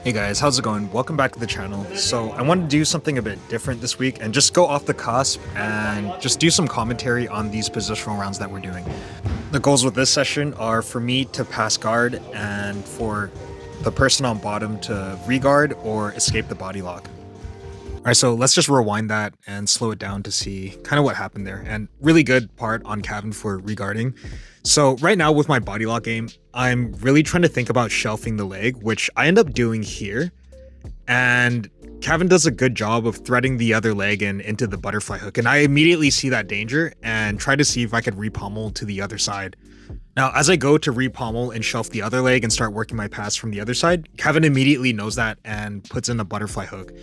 Hey guys, how's it going? Welcome back to the channel. So I wanted to do something a bit different this week and just go off the cusp and just do some commentary on these positional rounds that we're doing. The goals with this session are for me to pass guard and for the person on bottom to re-guard or escape the body lock. All right, so let's just rewind that and slow it down to see kind of what happened there. And really good part on Kevin for regarding. So right now with my body lock game, I'm really trying to think about shelving the leg, which I end up doing here. And Kevin does a good job of threading the other leg into the butterfly hook. And I immediately see that danger and try to see if I could repommel to the other side. Now, as I go to repommel and shelf the other leg and start working my pass from the other side, Kevin immediately knows that and puts in a butterfly hook.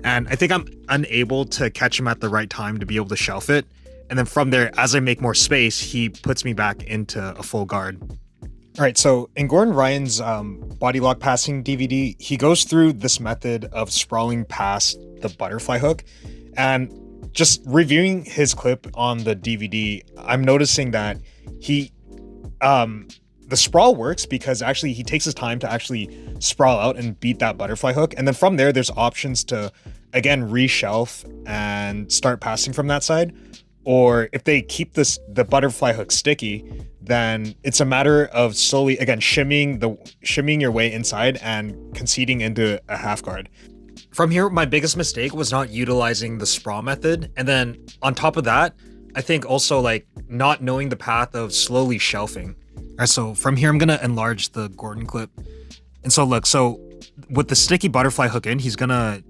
And I think I'm unable to catch him at the right time to be able to shelf it. And then from there, as I make more space, he puts me back into a full guard. All right, so in Gordon Ryan's body lock passing DVD, he goes through this method of sprawling past the butterfly hook. And just reviewing his clip on the DVD, I'm noticing that he the sprawl works because actually he takes his time to actually sprawl out and beat that butterfly hook. And then from there, there's options to, again, reshelf and start passing from that side. Or if they keep the butterfly hook sticky, then it's a matter of slowly, again, shimmying your way inside and conceding into a half guard. From here, my biggest mistake was not utilizing the sprawl method. And then on top of that, I think also like not knowing the path of slowly shelving. All right, so from here, I'm going to enlarge the Gordon clip. And so look, so with the sticky butterfly hook in, he's going to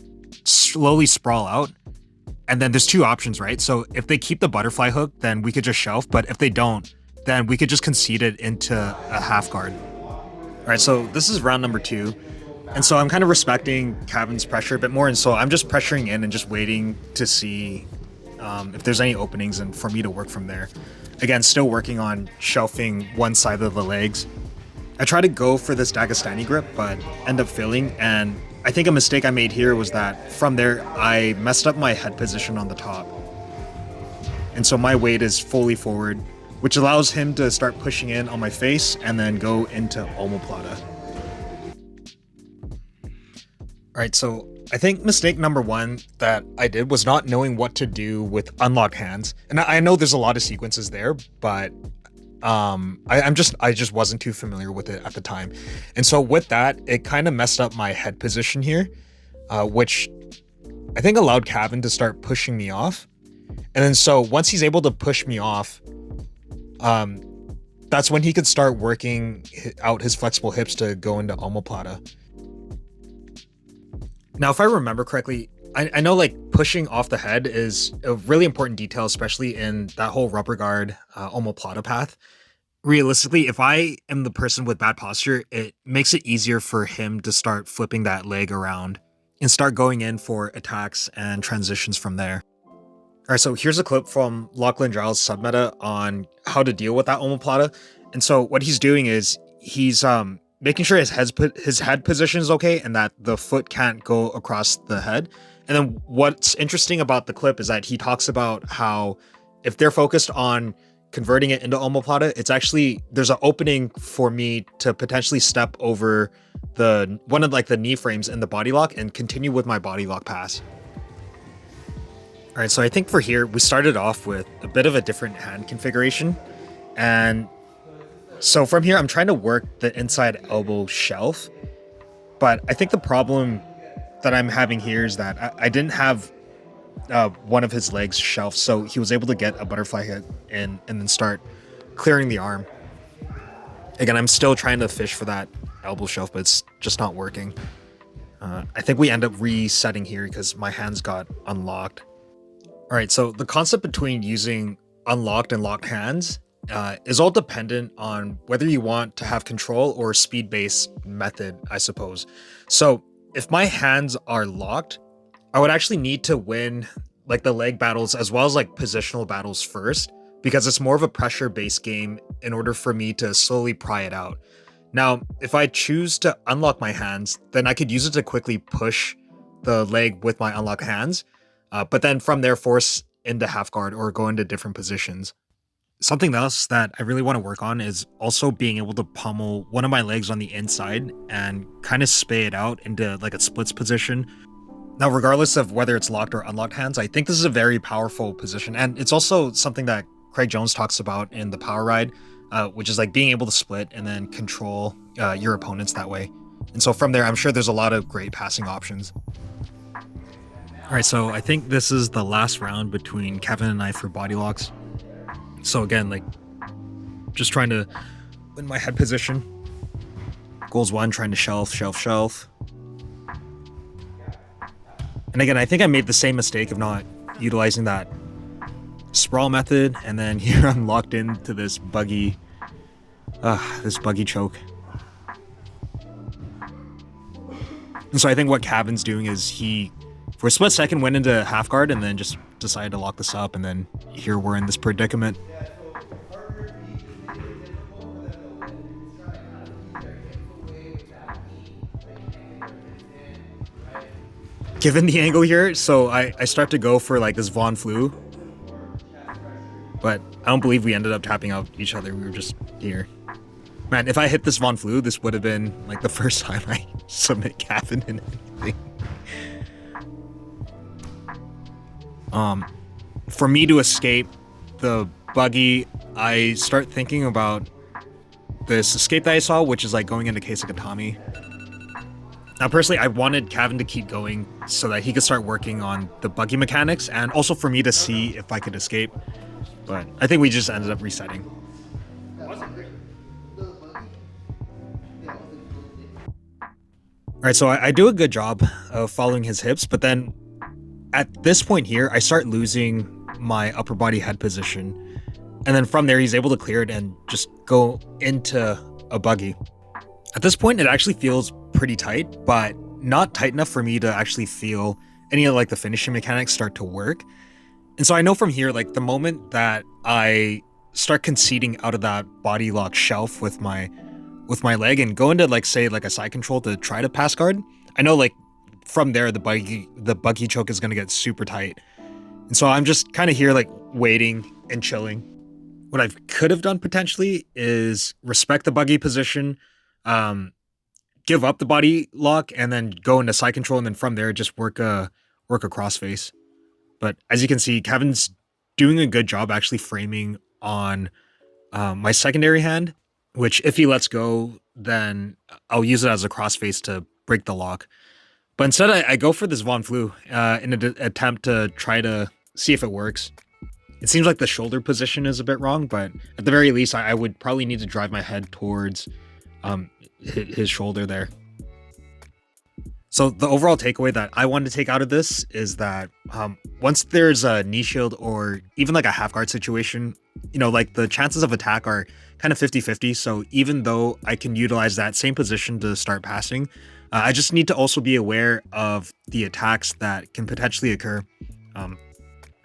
slowly sprawl out. And then there's two options, right? So if they keep the butterfly hook, then we could just shelf. But if they don't, then we could just concede it into a half guard. All right, so this is round number 2. And so I'm kind of respecting Kevin's pressure a bit more. And so I'm just pressuring in and just waiting to see if there's any openings and for me to work from there. Again, still working on shelving one side of the legs. I try to go for this Dagestani grip, but end up failing. And I think a mistake I made here was that from there, I messed up my head position on the top. And so my weight is fully forward, which allows him to start pushing in on my face and then go into omoplata. All right, so I think mistake number 1 that I did was not knowing what to do with unlocked hands. And I know there's a lot of sequences there, but I just wasn't too familiar with it at the time. And so with that, it kind of messed up my head position here, which I think allowed Kevin to start pushing me off. And then so once he's able to push me off, that's when he could start working out his flexible hips to go into omoplata. Now, if I remember correctly, I know like pushing off the head is a really important detail, especially in that whole rubber guard omoplata path. Realistically, if I am the person with bad posture, it makes it easier for him to start flipping that leg around and start going in for attacks and transitions from there. All right, so here's a clip from Lachlan Giles' submeta on how to deal with that omoplata. And so what he's doing is he's making sure his head position is okay and that the foot can't go across the head. And then what's interesting about the clip is that he talks about how if they're focused on converting it into omoplata, it's actually, there's an opening for me to potentially step over one of like the knee frames in the body lock and continue with my body lock pass. All right, so I think for here, we started off with a bit of a different hand configuration. And so from here, I'm trying to work the inside elbow shelf. But I think the problem that I'm having here is that I didn't have one of his legs shelved, so he was able to get a butterfly hit in and then start clearing the arm. Again, I'm still trying to fish for that elbow shelf, but it's just not working. I think we end up resetting here because my hands got unlocked. All right, so the concept between using unlocked and locked hands is all dependent on whether you want to have control or speed-based method, I suppose. So if my hands are locked, I would actually need to win like the leg battles as well as like positional battles first, because it's more of a pressure-based game in order for me to slowly pry it out. Now, if I choose to unlock my hands, then I could use it to quickly push the leg with my unlocked hands, but then from there force into half guard or go into different positions. Something else that I really want to work on is also being able to pummel one of my legs on the inside and kind of spay it out into like a splits position. Now, regardless of whether it's locked or unlocked hands, I think this is a very powerful position. And it's also something that Craig Jones talks about in the Power Ride, which is like being able to split and then control your opponents that way. And so from there, I'm sure there's a lot of great passing options. All right, so I think this is the last round between Kevin and I for body locks. So again, like just trying to win my head position. Goals 1, trying to shelf. And again, I think I made the same mistake of not utilizing that sprawl method. And then here I'm locked into this buggy choke. And so I think what Kevin's doing is he, for a split second, went into half guard and then just decided to lock this up. And then here we're in this predicament. Given the angle here, so I start to go for like this Von Flu, but I don't believe we ended up tapping out each other. We were just here. Man, if I hit this Von Flu, this would have been like the first time I submit Kevin in anything. For me to escape the buggy, I start thinking about this escape that I saw, which is like going into Keisakatami. Now, personally, I wanted Kevin to keep going so that he could start working on the buggy mechanics and also for me to see if I could escape. But I think we just ended up resetting. All right, so I do a good job of following his hips, but then at this point here, I start losing my upper body head position. And then from there, he's able to clear it and just go into a buggy. At this point, it actually feels pretty tight, but not tight enough for me to actually feel any of like the finishing mechanics start to work. And so I know from here, like the moment that I start conceding out of that body lock shelf with my leg and go into like say like a side control to try to pass guard, I know like from there the buggy choke is gonna get super tight. And so I'm just kind of here like waiting and chilling. What I could have done potentially is respect the buggy position, give up the body lock and then go into side control and then from there just work a crossface. But as you can see, Kevin's doing a good job actually framing on my secondary hand, which if he lets go, then I'll use it as a crossface to break the lock. But instead I go for this Von Flu in an attempt to try to see if it works. It seems like the shoulder position is a bit wrong, but at the very least, I would probably need to drive my head towards his shoulder there. So the overall takeaway that I wanted to take out of this is that once there's a knee shield or even like a half guard situation, you know, like the chances of attack are kind of 50-50. So even though I can utilize that same position to start passing, I just need to also be aware of the attacks that can potentially occur.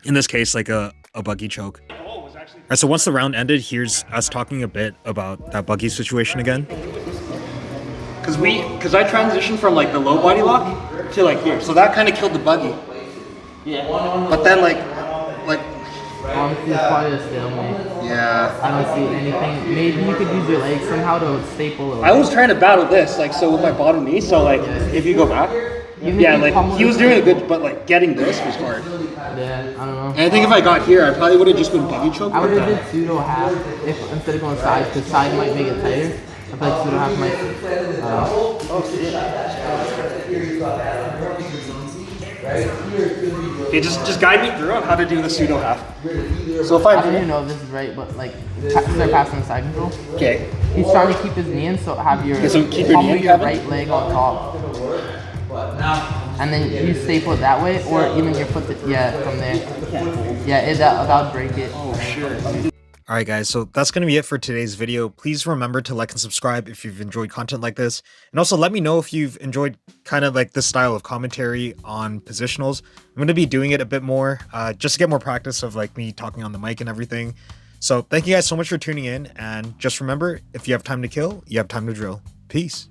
In this case, like a buggy choke. All right, so once the round ended, here's us talking a bit about that buggy situation again. Because I transitioned from like the low body lock to like here, so that kind of killed the buggy. Yeah. But then like honestly, it's probably a stalemate. Yeah. I don't see anything. Maybe you could use your legs somehow to staple it. I was trying to battle this, like so with my bottom knee. So like if you go back, yeah, like he was doing a good, but like getting this was hard. Yeah, I don't know. And I think if I got here, I probably would have just been buggy choked. I would have did pseudo half if instead of going side, because side might make it tighter. I feel like pseudo half might. Okay, just guide me through on how to do the pseudo half. So if I don't even know if this is right, but like start passing the side control. Okay. He's trying to keep his knee in, so have your keep your knee in, your right leg on top. And then you staple it that way, or even your foot, from there. Yeah, that would break it. Oh, sure. Alright guys, so that's going to be it for today's video. Please remember to like and subscribe if you've enjoyed content like this. And also let me know if you've enjoyed kind of like this style of commentary on positionals. I'm going to be doing it a bit more, just to get more practice of like me talking on the mic and everything. So thank you guys so much for tuning in. And just remember, if you have time to kill, you have time to drill. Peace.